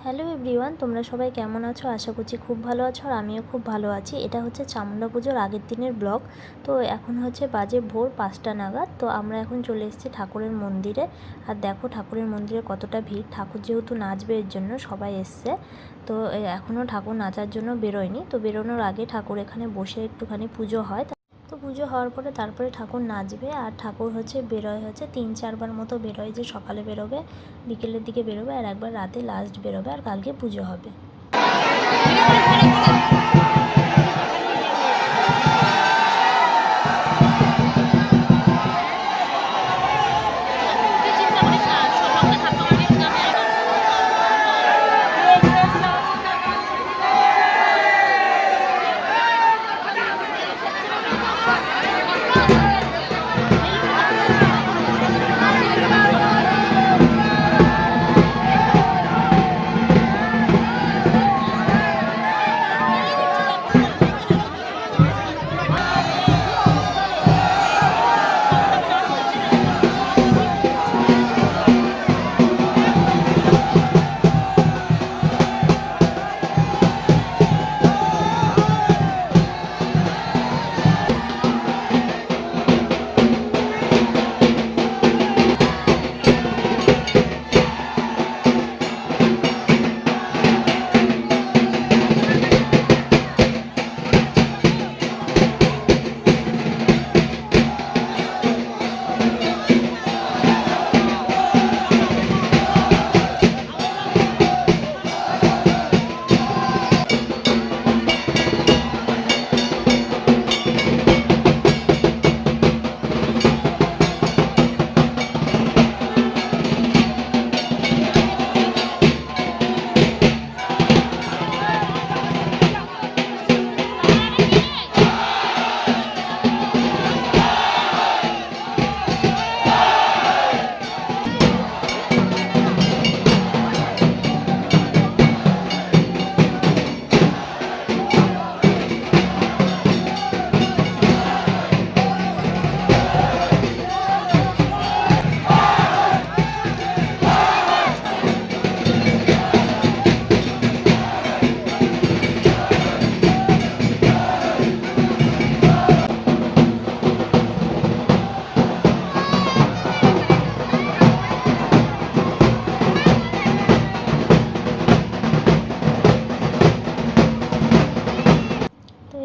Hello everyone, তোমরা সবাই কেমন আছো? আশা করছি খুব ভালো আছো আর আমিও খুব ভালো আছি। এটা হচ্ছে চামুণ্ডা পুজোর আগের দিনের ব্লগ। তো এখন হচ্ছে বাজে ভোর 5টা নাগাদ। তো আমরা এখন চলে এসেছি ঠাকুরের মন্দিরে। আর দেখো ঠাকুরের মন্দিরে কতটা ভিড়। ঠাকুর যেহেতু নাচবে এর জন্য সবাই এসছে। তো এখনও ঠাকুর নাচার জন্য বেরোয়নি। তো বেরোনোর আগে ঠাকুর এখানে বসে একটুখানি পুজো হয়। তো পুজো হওয়ার পরে তারপরে ঠাকুর নাচবে। আর ঠাকুর বেরোয় 3-4 বার মতো বেরোয়, যে সকালে বেরোবে, বিকেলের দিকে বেরোবে, আর একবার রাতে লাস্ট বেরোবে, আর কালকে পুজো হবে।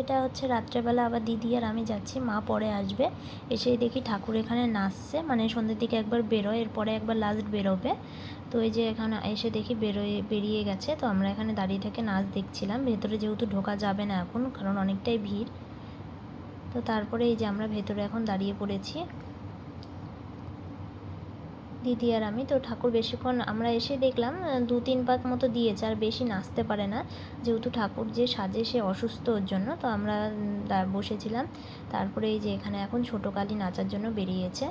এটা হচ্ছে রাত্রেবেলা আবার দিদি আর আমি যাচ্ছি, মা পরে আসবে। এসেই দেখি ঠাকুর এখানে নাচছে, মানে সন্ধ্যের দিকে একবার বেরোয়, এরপরে একবার লাস্ট বেরোবে। তো এই যে এখানে এসে দেখি বেরিয়ে গেছে। তো আমরা এখানে দাঁড়িয়ে থেকে নাচ দেখছিলাম। ভেতরে যেহেতু ঢোকা যাবে না এখন, কারণ অনেকটাই ভিড়। তো তারপরে এই যে আমরা ভেতরে এখন দাঁড়িয়ে পড়েছি, দিদি আর আমি। তো ঠাকুর বেশিক্ষণ আমরা এসে দেখলাম 2-3 পাক মতো দিয়েছে, আর বেশি নাচতে পারে না, যেহেতু ঠাকুর যে সাজে সে অসুস্থ, ওর জন্য। তো আমরা বসেছিলাম। তারপরে এই যে এখানে এখন ছোটো কালী নাচার জন্য বেরিয়েছে।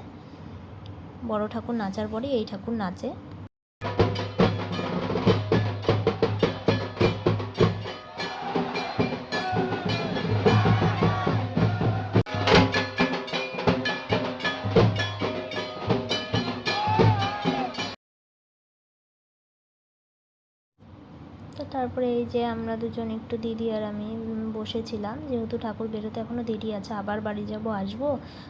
বড় ঠাকুর নাচার পরে এই ঠাকুর নাচে। তো তারপরে এই যে আমরা দুজন একটু দিদি আর আমি বসেছিলাম, যেহেতু ঠাকুর বেরোতে এখনও দেরি আছে, আবার বাড়ি আসবো।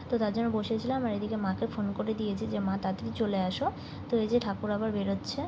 তো তার জন্য বসেছিলাম। আর এদিকে মাকে ফোন করে দিয়েছি যে মা তাড়াতাড়ি চলে আসো। তো এই যে ঠাকুর আবার বেরোচ্ছে।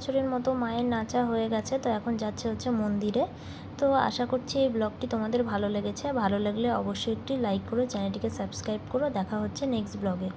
বছরের মতো মায়ের নাচা হয়ে গেছে, তো এখন যাচ্ছে হচ্ছে মন্দিরে। তো আশা করছি এই ব্লগটি তোমাদের ভালো লেগেছে। ভালো লাগলে অবশ্যই একটি লাইক করো, চ্যানেলটিকে সাবস্ক্রাইব করো। দেখা হচ্ছে নেক্সট ব্লগে।